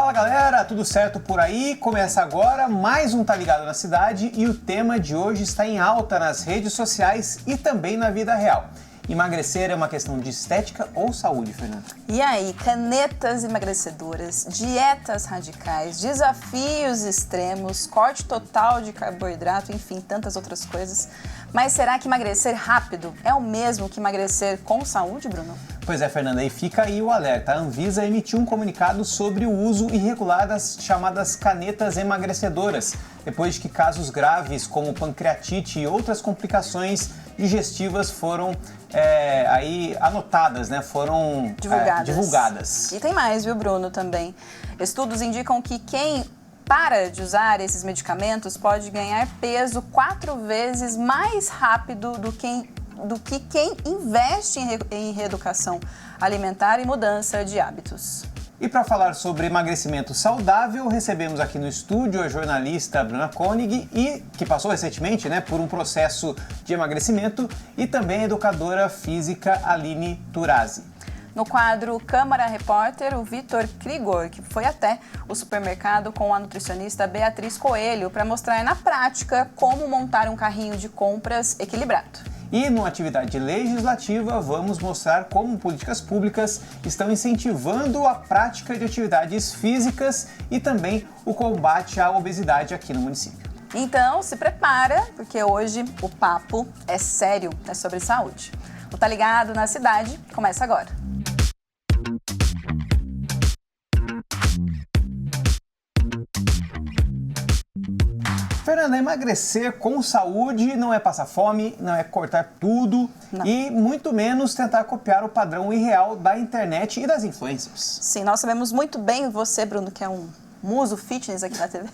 Fala galera, tudo certo por aí? Começa agora mais um Tá Ligado na Cidade e o tema de hoje está em alta nas redes sociais e também na vida real. Emagrecer é uma questão de estética ou saúde, Fernanda? E aí, canetas emagrecedoras, dietas radicais, desafios extremos, corte total de carboidrato, enfim, tantas outras coisas. Mas será que emagrecer rápido é o mesmo que emagrecer com saúde, Bruno? Pois é, Fernanda, e fica aí o alerta. A Anvisa emitiu um comunicado sobre o uso irregular das chamadas canetas emagrecedoras, depois de que casos graves como pancreatite e outras complicações digestivas foram aí anotadas, né? Foram divulgadas. E tem mais, viu, Bruno, também. Estudos indicam que quem para de usar esses medicamentos pode ganhar peso 4 vezes mais rápido do que quem investe em reeducação alimentar e mudança de hábitos. E para falar sobre emagrecimento saudável, recebemos aqui no estúdio a jornalista Bruna Koenig, que passou recentemente, né, por um processo de emagrecimento, e também a educadora física Aline Turazzi. No quadro Câmara Repórter, o Vitor Krigor, que foi até o supermercado com a nutricionista Beatriz Coelho para mostrar na prática como montar um carrinho de compras equilibrado. E numa atividade legislativa, vamos mostrar como políticas públicas estão incentivando a prática de atividades físicas e também o combate à obesidade aqui no município. Então, se prepara, porque hoje o papo é sério, é sobre saúde. O Tá Ligado na Cidade começa agora. Fernanda, emagrecer com saúde não é passar fome, não é cortar tudo e muito menos tentar copiar o padrão irreal da internet e das influencers. Sim, nós sabemos muito bem, você, Bruno, que é um muso fitness aqui na TV,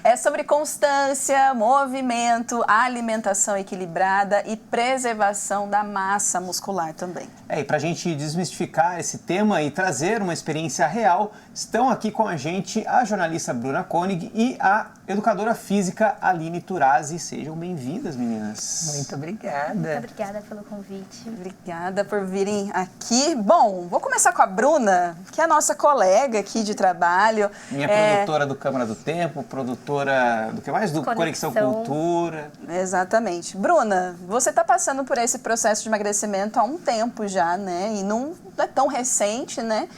é sobre constância, movimento, alimentação equilibrada e preservação da massa muscular também. E para a gente desmistificar esse tema e trazer uma experiência real, estão aqui com a gente a jornalista Bruna Koenig e a educadora física Aline Turazzi. Sejam bem-vindas, meninas. Muito obrigada. Muito obrigada pelo convite. Obrigada por virem aqui. Bom, vou começar com a Bruna, que é a nossa colega aqui de trabalho. Minha produtora do Câmara do Tempo, produtora do que mais? Do Conexão Cultura. Exatamente. Bruna, você está passando por esse processo de emagrecimento há um tempo já, né? E não é tão recente, né?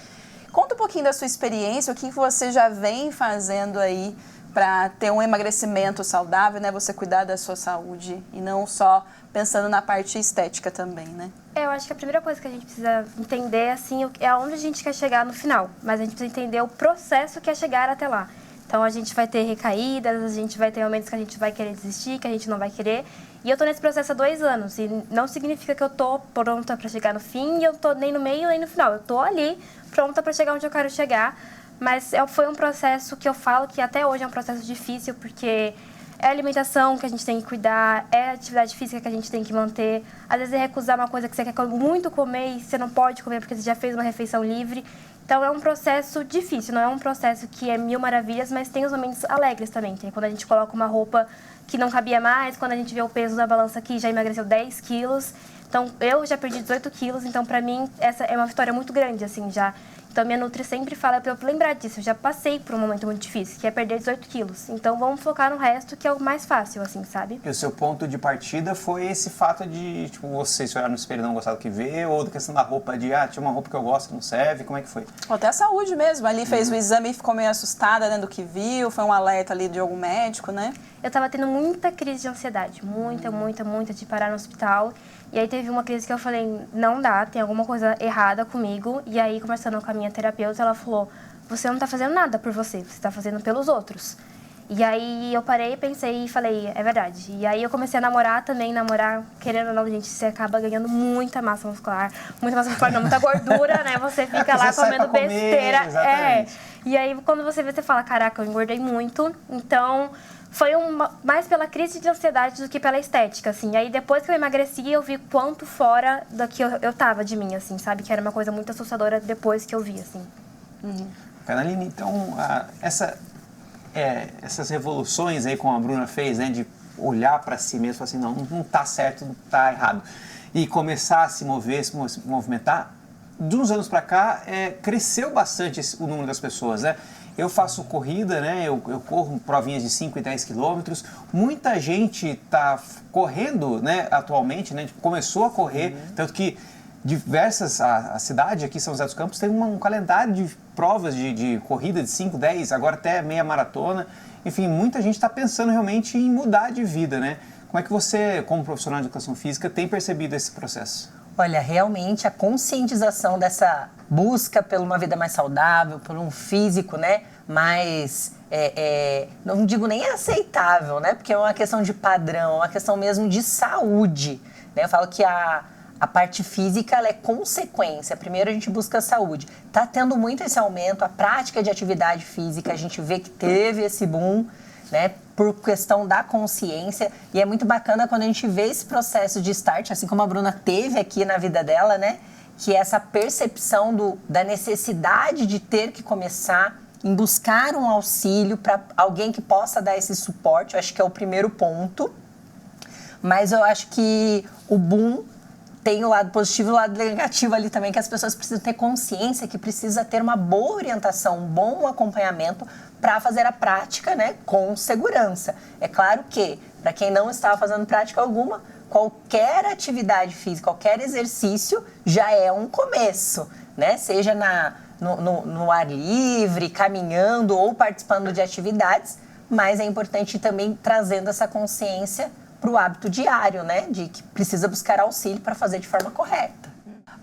Conta um pouquinho da sua experiência, o que você já vem fazendo aí para ter um emagrecimento saudável, né? Você cuidar da sua saúde e não só pensando na parte estética também, né? Eu acho que a primeira coisa que a gente precisa entender, assim, é aonde a gente quer chegar no final. Mas a gente precisa entender o processo que é chegar até lá. Então, a gente vai ter recaídas, a gente vai ter momentos que a gente vai querer desistir, que a gente não vai querer. E eu tô nesse processo há 2 anos. E não significa que eu tô pronta para chegar no fim e eu tô nem no meio nem no final. Eu tô ali, pronta para chegar onde eu quero chegar. Mas foi um processo que eu falo que até hoje é um processo difícil, porque é a alimentação que a gente tem que cuidar, é a atividade física que a gente tem que manter. Às vezes é recusar uma coisa que você quer muito comer e você não pode comer porque você já fez uma refeição livre. Então é um processo difícil, não é um processo que é mil maravilhas, mas tem os momentos alegres também. Tem quando a gente coloca uma roupa que não cabia mais, quando a gente vê o peso da balança aqui já emagreceu 10 quilos. Então eu já perdi 18 quilos, então pra mim essa é uma vitória muito grande, assim, já. Então, minha nutri sempre fala para eu lembrar disso. Eu já passei por um momento muito difícil, que é perder 18 quilos. Então, vamos focar no resto, que é o mais fácil, assim, sabe? E o seu ponto de partida foi esse fato de, tipo, você se olhar no espelho e não gostar do que vê, ou da questão da roupa, de, tinha uma roupa que eu gosto, não serve, como é que foi? Ou até a saúde mesmo. Ali fez o exame e ficou meio assustada, né, do que viu, foi um alerta ali de algum médico, né? Eu tava tendo muita crise de ansiedade, muita, de parar no hospital. E aí teve uma crise que eu falei, não dá, tem alguma coisa errada comigo. E aí, conversando com a minha terapeuta, ela falou, você não tá fazendo nada por você, você tá fazendo pelos outros. E aí eu parei, pensei e falei, é verdade. E aí eu comecei a namorar, querendo ou não, gente, você acaba ganhando muita massa muscular não, muita gordura, né? Você fica lá comendo besteira. E aí quando você vê, você fala, caraca, eu engordei muito, então foi mais pela crise de ansiedade do que pela estética, assim. Aí depois que eu emagreci, eu vi quanto fora do que eu tava de mim, assim, sabe? Que era uma coisa muito assustadora depois que eu vi, assim. Aline, então, essas revoluções aí como a Bruna fez, né, de olhar para si mesmo e falar assim, não tá certo, não tá errado, e começar a se mover, se movimentar, de uns anos para cá, cresceu bastante o número das pessoas, né? Eu faço corrida, né? Eu corro provinhas de 5 e 10 quilômetros. Muita gente está correndo, né, atualmente, né? Começou a correr, tanto que a cidade aqui, São José dos Campos, tem um calendário de provas de corrida de 5, 10, agora até meia maratona. Enfim, muita gente está pensando realmente em mudar de vida, né? Como é que você, como profissional de educação física, tem percebido esse processo? Olha, realmente a conscientização dessa busca por uma vida mais saudável, por um físico, né, mais, não digo nem aceitável, né, porque é uma questão de padrão, é uma questão mesmo de saúde, né? Eu falo que a parte física ela é consequência. Primeiro a gente busca a saúde. Está tendo muito esse aumento, a prática de atividade física, a gente vê que teve esse boom, né, por questão da consciência, e é muito bacana quando a gente vê esse processo de start, assim como a Bruna teve aqui na vida dela, né, que é essa percepção da necessidade de ter que começar em buscar um auxílio para alguém que possa dar esse suporte. Eu acho que é o primeiro ponto, mas eu acho que o boom tem o lado positivo e o lado negativo ali também, que as pessoas precisam ter consciência que precisa ter uma boa orientação, um bom acompanhamento para fazer a prática, né, com segurança. É claro que, para quem não estava fazendo prática alguma, qualquer atividade física, qualquer exercício já é um começo, né? Seja no ar livre, caminhando ou participando de atividades, mas é importante também trazendo essa consciência para o hábito diário, né? De que precisa buscar auxílio para fazer de forma correta.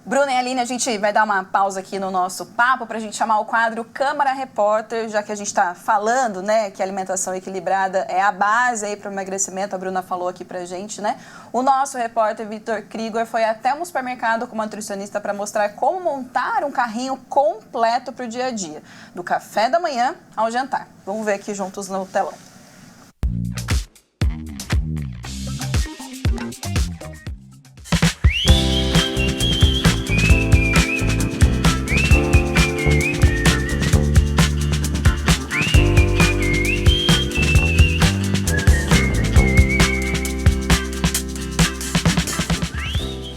Bruna e Aline, a gente vai dar uma pausa aqui no nosso papo para a gente chamar o quadro Câmara Repórter, já que a gente está falando, né, que a alimentação equilibrada é a base aí para o emagrecimento, a Bruna falou aqui pra gente, né? O nosso repórter Vitor Krigor foi até um supermercado com uma nutricionista para mostrar como montar um carrinho completo para o dia a dia, do café da manhã ao jantar. Vamos ver aqui juntos no telão.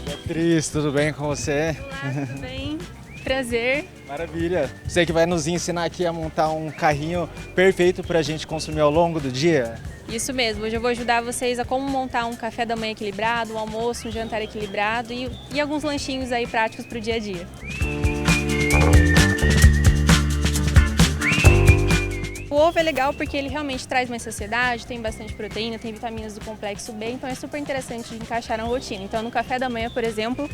Beatriz, tudo bem com você? Olá, tudo bem? Prazer. Maravilha. Você que vai nos ensinar aqui a montar um carrinho perfeito para a gente consumir ao longo do dia? Isso mesmo, hoje eu vou ajudar vocês a como montar um café da manhã equilibrado, um almoço, um jantar equilibrado e alguns lanchinhos aí práticos para o dia a dia. O ovo é legal porque ele realmente traz mais saciedade, tem bastante proteína, tem vitaminas do complexo B, então é super interessante de encaixar na rotina. Então no café da manhã, por exemplo,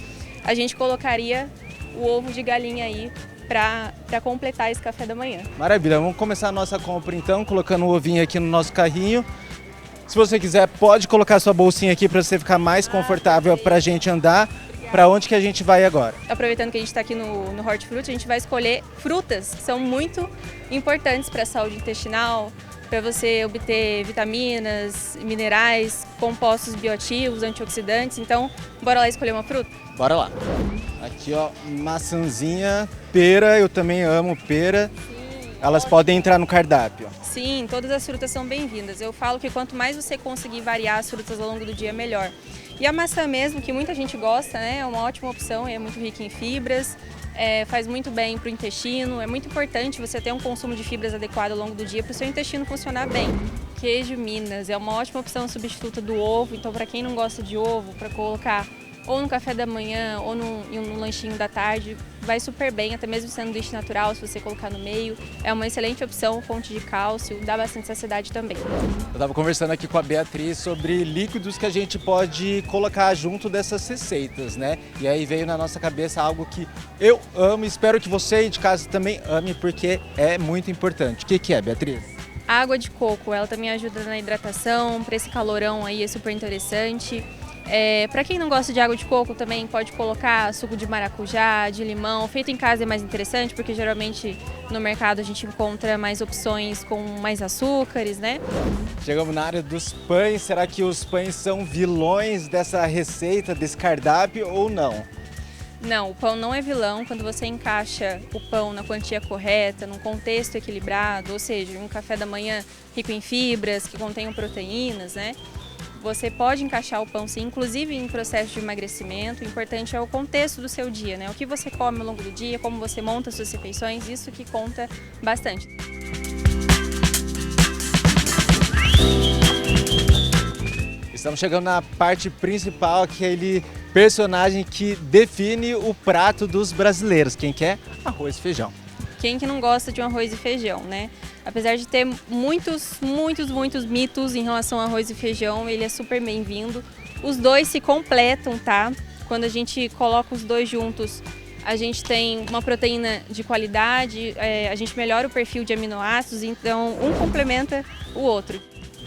a gente colocaria o ovo de galinha aí para completar esse café da manhã. Maravilha, vamos começar a nossa compra então, colocando o ovinho aqui no nosso carrinho. Se você quiser, pode colocar sua bolsinha aqui para você ficar mais confortável para a gente andar. Para onde que a gente vai agora? Aproveitando que a gente está aqui no Hortifruti, a gente vai escolher frutas que são muito importantes para a saúde intestinal, para você obter vitaminas, minerais, compostos bioativos, antioxidantes. Então, bora lá escolher uma fruta? Bora lá. Aqui, ó, maçãzinha, pera, eu também amo pera. Sim, elas podem entrar no cardápio. Sim, todas as frutas são bem-vindas. Eu falo que quanto mais você conseguir variar as frutas ao longo do dia, melhor. E a maçã mesmo, que muita gente gosta, né? É uma ótima opção, é muito rica em fibras, faz muito bem para o intestino. É muito importante você ter um consumo de fibras adequado ao longo do dia para o seu intestino funcionar bem. Queijo Minas é uma ótima opção substituta do ovo, então para quem não gosta de ovo, para colocar ou no café da manhã ou no lanchinho da tarde, vai super bem, até mesmo sanduíche natural, se você colocar no meio. É uma excelente opção, fonte de cálcio, dá bastante saciedade também. Eu estava conversando aqui com a Beatriz sobre líquidos que a gente pode colocar junto dessas receitas, né? E aí veio na nossa cabeça algo que eu amo e espero que você aí de casa também ame, porque é muito importante. O que é, Beatriz? A água de coco, ela também ajuda na hidratação, para esse calorão aí é super interessante. Para quem não gosta de água de coco, também pode colocar suco de maracujá, de limão. Feito em casa é mais interessante, porque geralmente no mercado a gente encontra mais opções com mais açúcares, né? Chegamos na área dos pães. Será que os pães são vilões dessa receita, desse cardápio ou não? Não, o pão não é vilão quando você encaixa o pão na quantia correta, num contexto equilibrado, ou seja, um café da manhã rico em fibras, que contenham proteínas, né? Você pode encaixar o pão sim, inclusive em processo de emagrecimento. O importante é o contexto do seu dia, né? O que você come ao longo do dia, como você monta suas refeições, isso que conta bastante. Estamos chegando na parte principal, aquele personagem que define o prato dos brasileiros. Quem quer? Arroz e feijão. Quem que não gosta de um arroz e feijão, né? Apesar de ter muitos mitos em relação ao arroz e feijão, ele é super bem-vindo. Os dois se completam, tá? Quando a gente coloca os dois juntos, a gente tem uma proteína de qualidade, a gente melhora o perfil de aminoácidos, então um complementa o outro.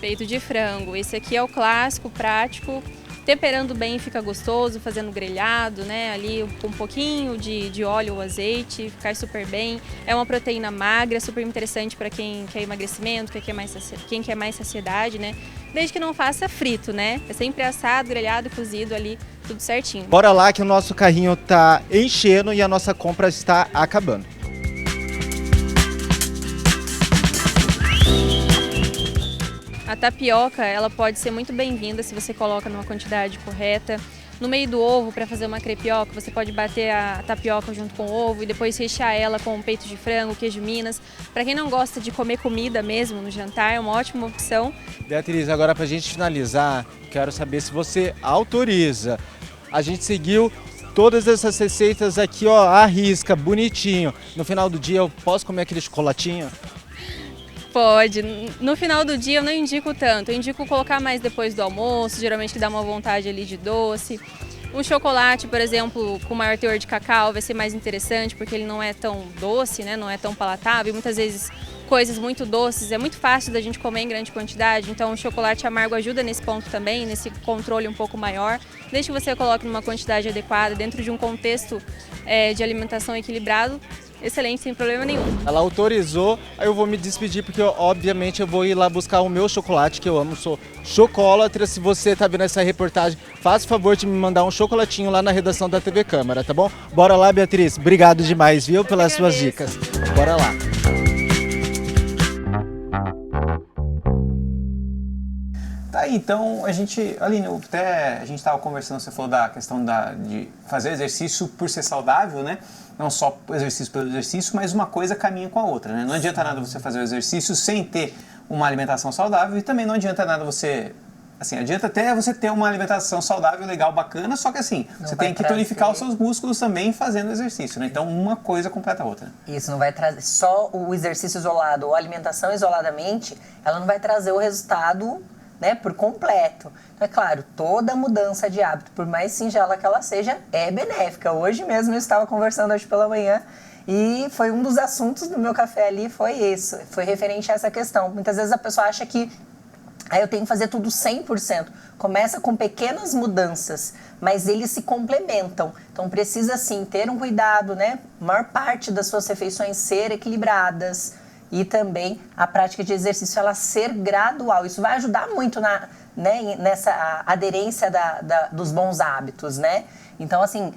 Peito de frango, esse aqui é o clássico, prático, temperando bem fica gostoso, fazendo grelhado, né, ali com um pouquinho de óleo ou azeite, cai super bem. É uma proteína magra, super interessante para quem quer emagrecimento, quem quer mais saciedade, né, desde que não faça frito, né, é sempre assado, grelhado, cozido ali, tudo certinho. Bora lá que o nosso carrinho tá enchendo e a nossa compra está acabando. A tapioca, ela pode ser muito bem-vinda se você coloca numa quantidade correta. No meio do ovo, para fazer uma crepioca, você pode bater a tapioca junto com o ovo e depois rechear ela com peito de frango, queijo Minas. Para quem não gosta de comer comida mesmo no jantar, é uma ótima opção. Beatriz, agora pra gente finalizar, quero saber se você autoriza. A gente seguiu todas essas receitas aqui, ó, à risca, bonitinho. No final do dia, eu posso comer aquele chocolatinho? Pode. No final do dia eu não indico tanto, eu indico colocar mais depois do almoço, geralmente que dá uma vontade ali de doce. Um chocolate, por exemplo, com maior teor de cacau vai ser mais interessante porque ele não é tão doce, né? Não é tão palatável. E muitas vezes coisas muito doces é muito fácil da gente comer em grande quantidade, então o chocolate amargo ajuda nesse ponto também, nesse controle um pouco maior. Desde que você coloque numa quantidade adequada, dentro de um contexto de alimentação equilibrado, excelente, sem problema nenhum. Ela autorizou, aí eu vou me despedir porque obviamente eu vou ir lá buscar o meu chocolate, que eu amo, sou chocolatra. Se você tá vendo essa reportagem, faça o favor de me mandar um chocolatinho lá na redação da TV Câmara, tá bom? Bora lá, Beatriz, obrigado demais, viu, pelas suas dicas. Bora lá. Tá, então Aline, até a gente estava conversando, você falou da questão de fazer exercício por ser saudável, né? Não só exercício pelo exercício, mas uma coisa caminha com a outra, né? Não adianta nada você fazer o exercício sem ter uma alimentação saudável e também não adianta nada você... Assim, adianta até você ter uma alimentação saudável, legal, bacana, só que assim, você tem que tonificar os seus músculos também fazendo exercício, né? Então, uma coisa completa a outra. Isso, não vai trazer só o exercício isolado ou a alimentação isoladamente, ela não vai trazer o resultado, né, por completo. Então, é claro, toda mudança de hábito, por mais singela que ela seja, é benéfica. Hoje mesmo eu estava conversando hoje pela manhã e foi um dos assuntos do meu café ali, foi isso, foi referente a essa questão. Muitas vezes a pessoa acha que eu tenho que fazer tudo 100%. Começa com pequenas mudanças, mas eles se complementam. Então precisa sim ter um cuidado, né? A maior parte das suas refeições ser equilibradas e também a prática de exercício ela ser gradual. Isso vai ajudar muito nessa aderência dos bons hábitos, né? Então assim,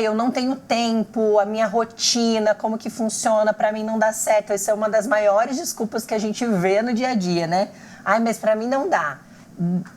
eu não tenho tempo, a minha rotina, como que funciona, para mim não dá certo. Essa é uma das maiores desculpas que a gente vê no dia a dia, né? Mas para mim não dá.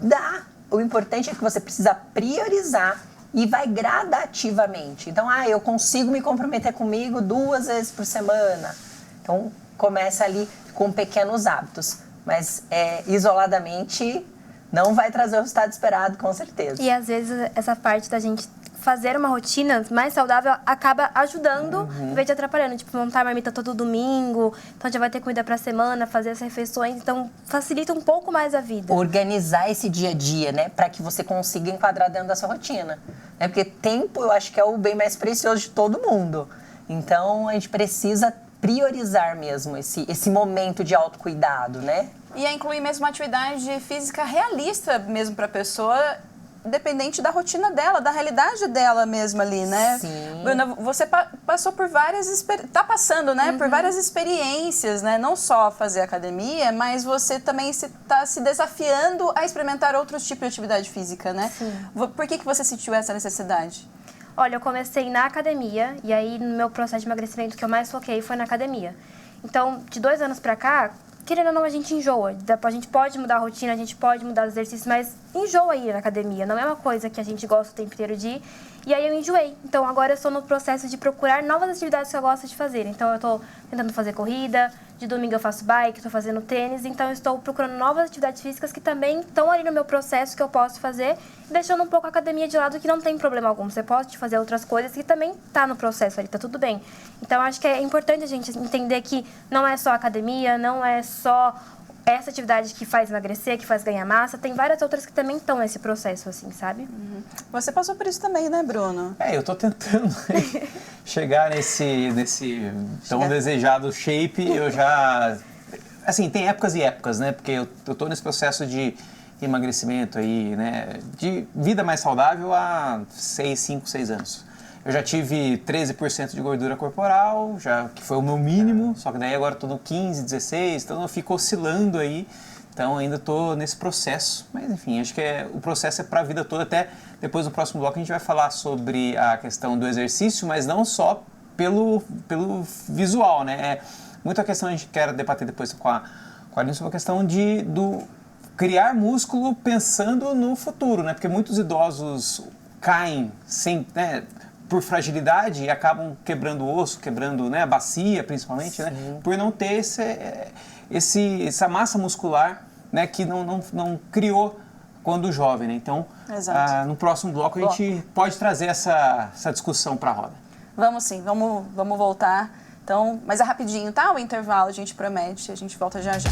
Dá. O importante é que você precisa priorizar e vai gradativamente. Então, eu consigo me comprometer comigo 2 vezes por semana. Então, começa ali com pequenos hábitos. Mas, isoladamente, não vai trazer o resultado esperado, com certeza. E, às vezes, essa parte da gente fazer uma rotina mais saudável acaba ajudando, em vez de atrapalhando. Tipo, montar a marmita todo domingo, então já vai ter comida pra semana, fazer as refeições, então facilita um pouco mais a vida. Organizar esse dia a dia, né, para que você consiga enquadrar dentro da sua rotina. Né? Porque tempo, eu acho que é o bem mais precioso de todo mundo. Então, a gente precisa priorizar mesmo esse momento de autocuidado, né? E incluir mesmo uma atividade física realista mesmo para a pessoa, dependente da rotina dela, da realidade dela mesmo ali, né? Sim. Bruna, você passou por tá passando, né? Por várias experiências, né? Não só fazer academia, mas você também está se desafiando a experimentar outros tipos de atividade física, né? Sim. Por que você sentiu essa necessidade? Olha, eu comecei na academia e aí no meu processo de emagrecimento que eu mais foquei foi na academia. Então, de 2 anos pra cá, querendo ou não, a gente enjoa. A gente pode mudar a rotina, a gente pode mudar os exercícios, mas enjoa ir na academia. Não é uma coisa que a gente gosta o tempo inteiro de ir. E aí eu enjoei. Então agora eu estou no processo de procurar novas atividades que eu gosto de fazer. Então eu estou tentando fazer corrida, de domingo eu faço bike, estou fazendo tênis. Então eu estou procurando novas atividades físicas que também estão ali no meu processo que eu posso fazer, deixando um pouco a academia de lado, que não tem problema algum. Você pode fazer outras coisas que também está no processo ali, tá tudo bem. Então acho que é importante a gente entender que não é só academia, não é só essa atividade que faz emagrecer, que faz ganhar massa, tem várias outras que também estão nesse processo, assim, sabe? Você passou por isso também, né, Bruno? Eu tô tentando chegar nesse tão desejado shape. Eu já... Assim, tem épocas e épocas, né? Porque eu tô nesse processo de emagrecimento aí, né? De vida mais saudável há 5, 6 anos. Eu já tive 13% de gordura corporal, que foi o meu mínimo, só que daí agora estou no 15, 16, então eu fico oscilando aí. Então ainda estou nesse processo, mas enfim, acho que o processo é para a vida toda. Até depois no próximo bloco a gente vai falar sobre a questão do exercício, mas não só pelo visual, né? É muita questão, a gente quer debater depois com a Aline sobre a questão do criar músculo pensando no futuro, né? Porque muitos idosos caem sem... né, por fragilidade e acabam quebrando o osso, quebrando, né, a bacia principalmente, né, por não ter essa massa muscular, né, que não criou quando jovem, né? Então, no próximo bloco a gente pode trazer essa discussão para a roda. Vamos sim, vamos voltar. Então, mas é rapidinho, tá? O intervalo a gente promete, a gente volta já já.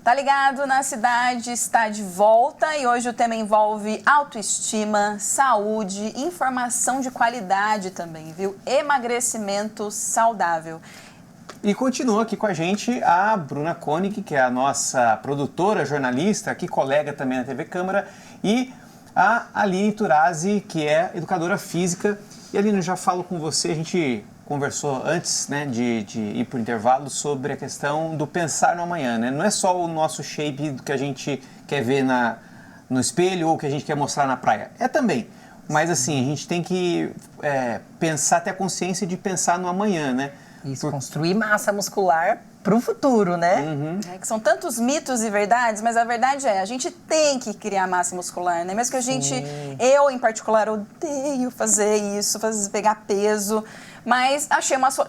Tá ligado? Na Cidade está de volta e hoje o tema envolve autoestima, saúde, informação de qualidade também, viu? Emagrecimento saudável. E continua aqui com a gente a Bruna Koenig, que é a nossa produtora, jornalista, aqui colega também na TV Câmara, e a Aline Turazi, que é educadora física. E Aline, eu já falo com você, a gente conversou antes, né, de ir para o intervalo sobre a questão do pensar no amanhã, né? Não é só o nosso shape do que a gente quer ver no espelho ou que a gente quer mostrar na praia. É também. Mas assim, a gente tem que pensar, ter a consciência de pensar no amanhã, né? Isso, construir massa muscular para o futuro, né? Que são tantos mitos e verdades, mas a verdade é, a gente tem que criar massa muscular, né? Mesmo que a gente, eu em particular, odeio fazer isso, pegar peso, mas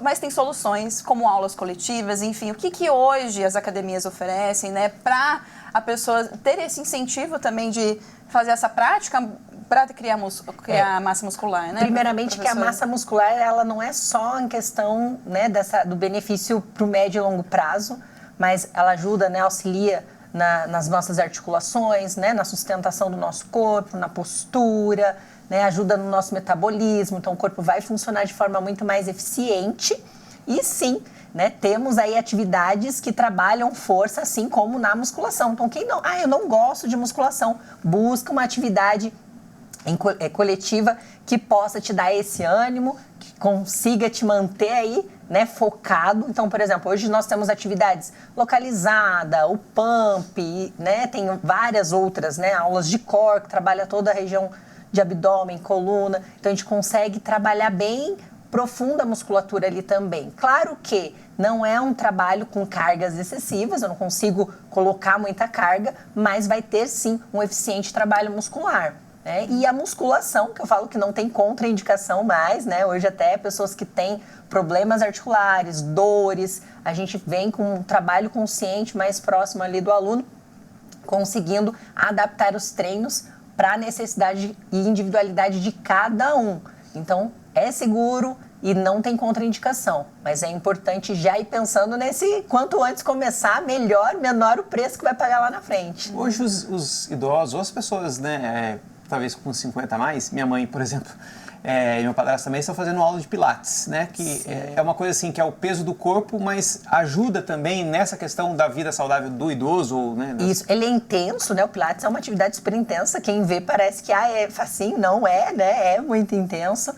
mas tem soluções, como aulas coletivas, enfim, o que hoje as academias oferecem, né? Para a pessoa ter esse incentivo também de fazer essa prática para criar massa muscular, né? Primeiramente que a massa muscular, ela não é só em questão, né, do benefício para o médio e longo prazo, mas ela ajuda, né, auxilia nas nossas articulações, né, na sustentação do nosso corpo, na postura, né, ajuda no nosso metabolismo, então o corpo vai funcionar de forma muito mais eficiente e sim, né, temos aí atividades que trabalham força, assim como na musculação. Então quem não, eu não gosto de musculação, busca uma atividade coletiva que possa te dar esse ânimo, que consiga te manter aí, né, focado. Então, por exemplo, hoje nós temos atividades localizada, o pump, né, tem várias outras, né, aulas de core, que trabalha toda a região de abdômen, coluna. Então, a gente consegue trabalhar bem profunda a musculatura ali também. Claro que não é um trabalho com cargas excessivas, eu não consigo colocar muita carga, mas vai ter sim um eficiente trabalho muscular. E a musculação, que eu falo que não tem contraindicação mais, né? Hoje até pessoas que têm problemas articulares, dores, a gente vem com um trabalho consciente mais próximo ali do aluno, conseguindo adaptar os treinos para a necessidade e individualidade de cada um. Então, é seguro e não tem contraindicação, mas é importante já ir pensando nesse, quanto antes começar, menor o preço que vai pagar lá na frente. Hoje os idosos, ou as pessoas, né, talvez com 50 a mais, minha mãe, por exemplo, e meu padrasto também estão fazendo aula de pilates, né? Que é uma coisa assim, que é o peso do corpo, mas ajuda também nessa questão da vida saudável do idoso, né? Isso, ele é intenso, né? O pilates é uma atividade super intensa, quem vê parece que é facinho, não é, né? É muito intenso.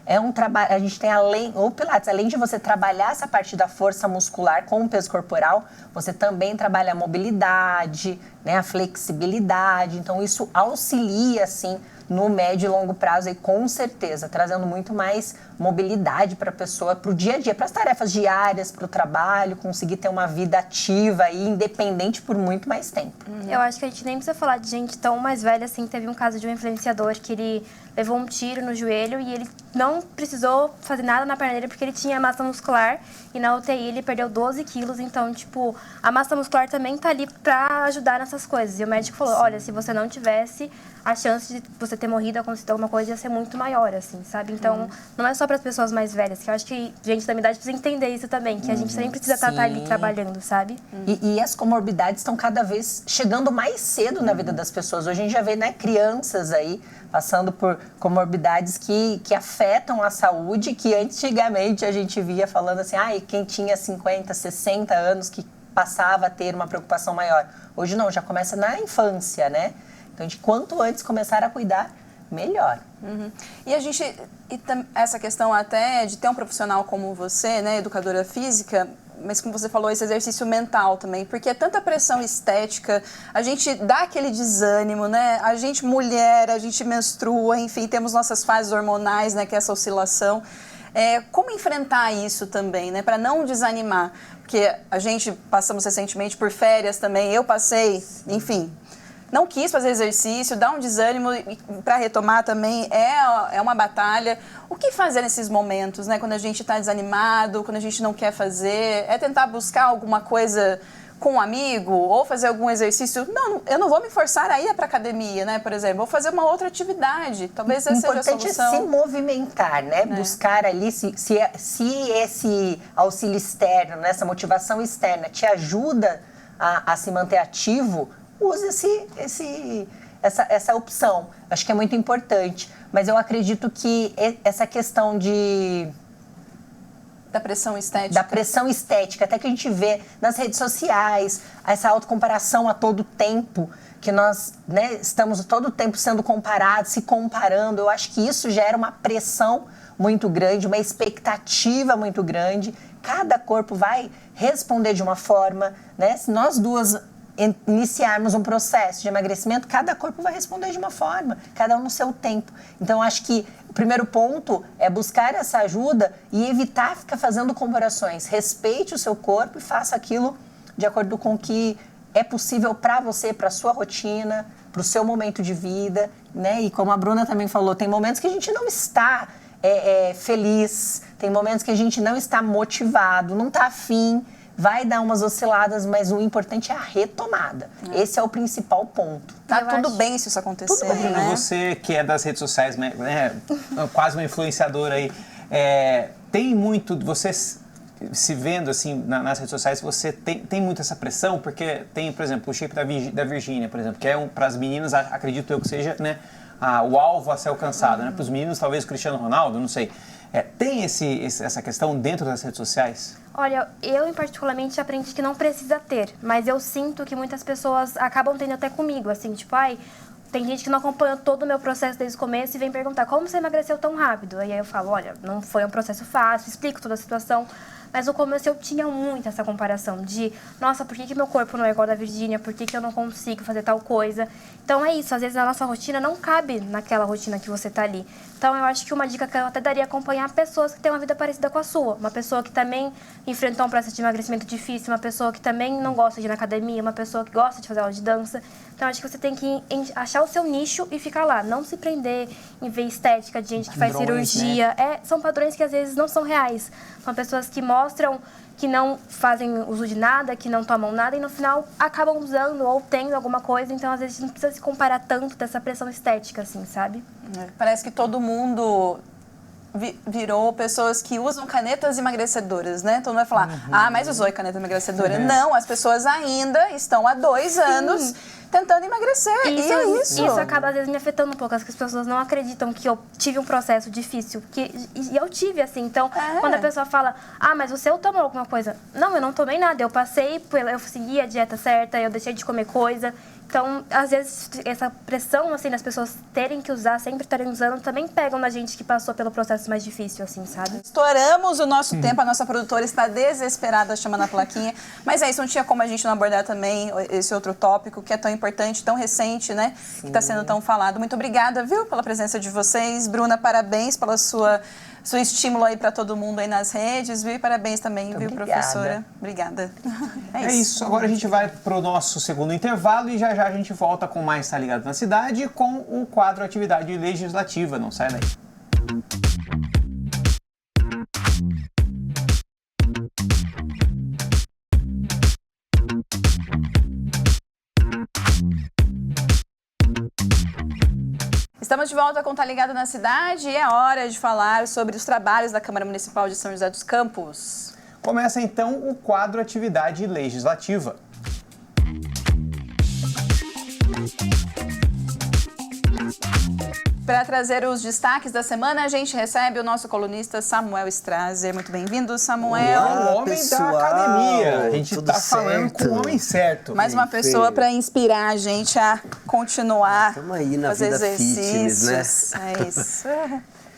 É um trabalho, a gente tem o pilates, além de você trabalhar essa parte da força muscular com o peso corporal, você também trabalha a mobilidade, né, a flexibilidade, então isso auxilia, assim, no médio e longo prazo, e com certeza, trazendo muito mais mobilidade para a pessoa, para o dia a dia, para as tarefas diárias, para o trabalho, conseguir ter uma vida ativa e independente por muito mais tempo. Eu acho que a gente nem precisa falar de gente tão mais velha assim. Teve um caso de um influenciador que ele levou um tiro no joelho e ele não precisou fazer nada na perna dele porque ele tinha massa muscular e na UTI ele perdeu 12 quilos. Então, tipo, a massa muscular também tá ali pra ajudar nessas coisas. E o médico falou, olha, se você não tivesse, a chance de você ter morrido, acontecer alguma coisa, ia ser muito maior, assim, sabe? Então, não é só para as pessoas mais velhas, que eu acho que gente da minha idade precisa entender isso também, que a gente sempre precisa estar ali trabalhando, sabe? E as comorbidades estão cada vez chegando mais cedo na vida das pessoas. Hoje a gente já vê, né, crianças aí passando por comorbidades que afetam a saúde, que antigamente a gente via falando assim, quem tinha 50, 60 anos que passava a ter uma preocupação maior. Hoje não, já começa na infância, né? Então, quanto antes começar a cuidar, melhor. E a gente, essa questão até de ter um profissional como você, né, educadora física, mas como você falou, esse exercício mental também, porque é tanta pressão estética, a gente dá aquele desânimo, né? A gente mulher, a gente menstrua, enfim, temos nossas fases hormonais, né, que é essa oscilação. Como enfrentar isso também, né, para não desanimar? Porque a gente passamos recentemente por férias também, eu passei, enfim, não quis fazer exercício, dá um desânimo, para retomar também é uma batalha. O que fazer nesses momentos, né? Quando a gente está desanimado, quando a gente não quer fazer? É tentar buscar alguma coisa com um amigo ou fazer algum exercício? Não, eu não vou me forçar a ir para academia, né? Por exemplo, vou fazer uma outra atividade. Talvez essa seja a solução. O importante é se movimentar, né? Buscar ali, se esse auxílio externo, né? Essa motivação externa te ajuda a se manter ativo, use essa opção. Acho que é muito importante. Mas eu acredito que essa questão da pressão estética. Da pressão estética, até que a gente vê nas redes sociais, essa autocomparação a todo tempo, que nós, né, estamos todo tempo sendo comparados, se comparando. Eu acho que isso gera uma pressão muito grande, uma expectativa muito grande. Cada corpo vai responder de uma forma, né? Se nós duas iniciarmos um processo de emagrecimento, cada corpo vai responder de uma forma, cada um no seu tempo. Então, acho que o primeiro ponto é buscar essa ajuda e evitar ficar fazendo comparações. Respeite o seu corpo e faça aquilo de acordo com o que é possível para você, para a sua rotina, para o seu momento de vida, né? E como a Bruna também falou, tem momentos que a gente não está feliz, tem momentos que a gente não está motivado, não está afim, vai dar umas osciladas, mas o importante é a retomada. Esse é o principal ponto. Tá tudo bem se isso acontecer, né? Você que é das redes sociais, né, quase uma influenciadora aí, tem muito, você se vendo assim nas redes sociais, você tem muito essa pressão, porque tem, por exemplo, o shape da Virgínia, por exemplo, que é para as meninas, acredito eu que seja, né, o alvo a ser alcançado, né? Para os meninos, talvez o Cristiano Ronaldo, não sei. Tem essa questão dentro das redes sociais? Olha, eu em particularmente aprendi que não precisa ter, mas eu sinto que muitas pessoas acabam tendo até comigo, assim, tipo, tem gente que não acompanhou todo o meu processo desde o começo e vem perguntar como você emagreceu tão rápido. Aí eu falo, olha, não foi um processo fácil, explico toda a situação. Mas no começo eu tinha muito essa comparação de, nossa, por que meu corpo não é igual ao da Virgínia? Por que eu não consigo fazer tal coisa? Então é isso, às vezes a nossa rotina não cabe naquela rotina que você tá ali. Então eu acho que uma dica que eu até daria é acompanhar pessoas que têm uma vida parecida com a sua. Uma pessoa que também enfrentou um processo de emagrecimento difícil, uma pessoa que também não gosta de ir na academia, uma pessoa que gosta de fazer aula de dança. Então acho que você tem que achar o seu nicho e ficar lá. Não se prender em ver estética de gente que faz cirurgia. Né? São padrões que às vezes não são reais. São pessoas que mostram que não fazem uso de nada, que não tomam nada e no final acabam usando ou tendo alguma coisa. Então, às vezes, não precisa se comparar tanto dessa pressão estética, assim, sabe? Parece que todo mundo virou pessoas que usam canetas emagrecedoras, né? Todo mundo vai falar, mas usou a caneta emagrecedora. Não, as pessoas ainda estão há 2 anos tentando emagrecer. E é isso. Isso acaba, às vezes, me afetando um pouco. As pessoas não acreditam que eu tive um processo difícil. E eu tive, assim. Então, quando a pessoa fala, mas você tomou alguma coisa? Não, eu não tomei nada. Eu passei, eu segui a dieta certa, eu deixei de comer coisa. Então, às vezes, essa pressão, assim, das pessoas terem que usar, sempre estarem usando, também pegam na gente que passou pelo processo mais difícil, assim, sabe? Estouramos o nosso tempo, a nossa produtora está desesperada chamando a plaquinha. Mas é isso, não tinha como a gente não abordar também esse outro tópico que é tão importante, tão recente, né? Sim. Que está sendo tão falado. Muito obrigada, viu, pela presença de vocês. Bruna, parabéns pela sua seu estímulo aí para todo mundo aí nas redes, viu? E parabéns também, viu, Obrigada. professora? Obrigada. É isso. Agora a gente vai pro nosso segundo intervalo e já a gente volta com mais Tá Ligado na Cidade com o quadro Atividade Legislativa. Não sai daí. Estamos de volta com Tá Ligado na Cidade e é hora de falar sobre os trabalhos da Câmara Municipal de São José dos Campos. Começa então o quadro Atividade Legislativa. Para trazer os destaques da semana, a gente recebe o nosso colunista Samuel Strazer. Muito bem-vindo, Samuel. O homem pessoal. da academia. A gente Tudo está falando certo? com o homem certo. Mais uma pessoa para inspirar a gente a continuar Tamo aí na fazer vida fitness, né? exercícios. É isso.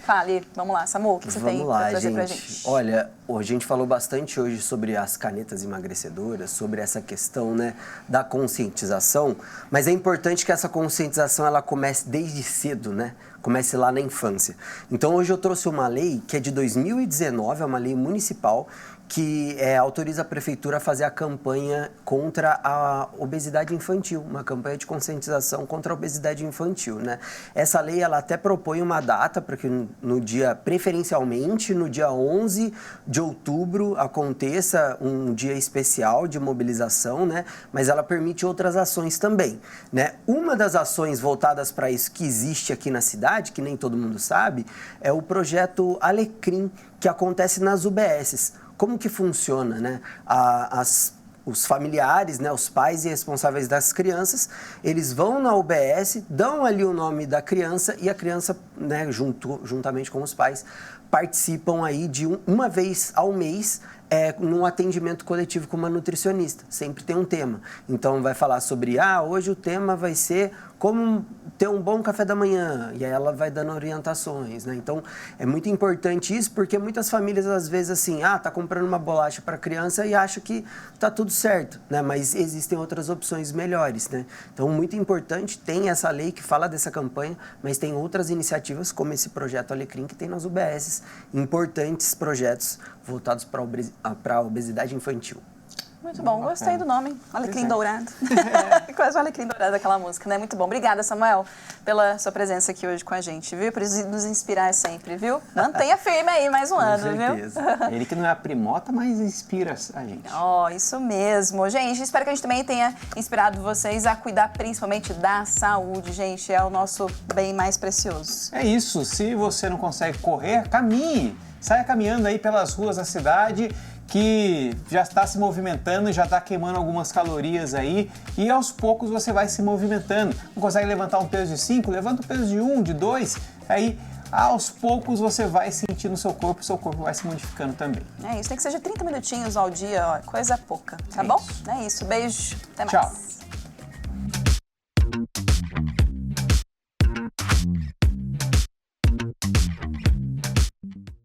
Fale, vamos lá, Samu, o que você tem Vamos lá, para trazer gente. pra gente? Olha, a gente falou bastante hoje sobre as canetas emagrecedoras, sobre essa questão, né, da conscientização, mas é importante que essa conscientização ela comece desde cedo, né? Comece lá na infância. Então, hoje eu trouxe uma lei que é de 2019, é uma lei municipal que autoriza a prefeitura a fazer a campanha contra a obesidade infantil, uma campanha de conscientização contra a obesidade infantil, né? Essa lei, ela até propõe uma data para que no dia, preferencialmente no dia 11 de outubro, aconteça um dia especial de mobilização, né? Mas ela permite outras ações também, né? Uma das ações voltadas para isso que existe aqui na cidade, que nem todo mundo sabe, é o projeto Alecrim, que acontece nas UBSs. Como que funciona, né? Os familiares, né, os pais e responsáveis das crianças, eles vão na UBS, dão ali o nome da criança e a criança, né, juntamente com os pais, participam aí de uma vez ao mês num atendimento coletivo com uma nutricionista. Sempre tem um tema. Então, vai falar sobre, hoje o tema vai ser como ter um bom café da manhã. E aí ela vai dando orientações, né? Então, é muito importante isso, porque muitas famílias, às vezes, assim, tá comprando uma bolacha para a criança e acha que tá tudo certo, né? Mas existem outras opções melhores, né? Então, muito importante, tem essa lei que fala dessa campanha, mas tem outras iniciativas, como esse projeto Alecrim, que tem nas UBSs, importantes projetos voltados para a obesidade infantil. Muito bom, gostei do nome. Alecrim Dourado. Quase o Alecrim Dourado daquela música, né? Muito bom. Obrigada, Samuel, pela sua presença aqui hoje com a gente, viu? Por nos inspirar sempre, viu? Mantenha firme aí mais um ano, certeza. Viu? Ele que não é a primota, mas inspira a gente. Isso mesmo. Gente, espero que a gente também tenha inspirado vocês a cuidar principalmente da saúde, gente. É o nosso bem mais precioso. É isso. Se você não consegue correr, caminhe. Saia caminhando aí pelas ruas da cidade, que já está se movimentando, já está queimando algumas calorias aí, e aos poucos você vai se movimentando. Não consegue levantar um peso de 5? Levanta um peso de 1, de 2, aí aos poucos você vai sentir no seu corpo vai se modificando também. É isso, tem que ser de 30 minutinhos ao dia, ó, coisa pouca, tá bom? Isso. É isso, beijo, até mais. Tchau.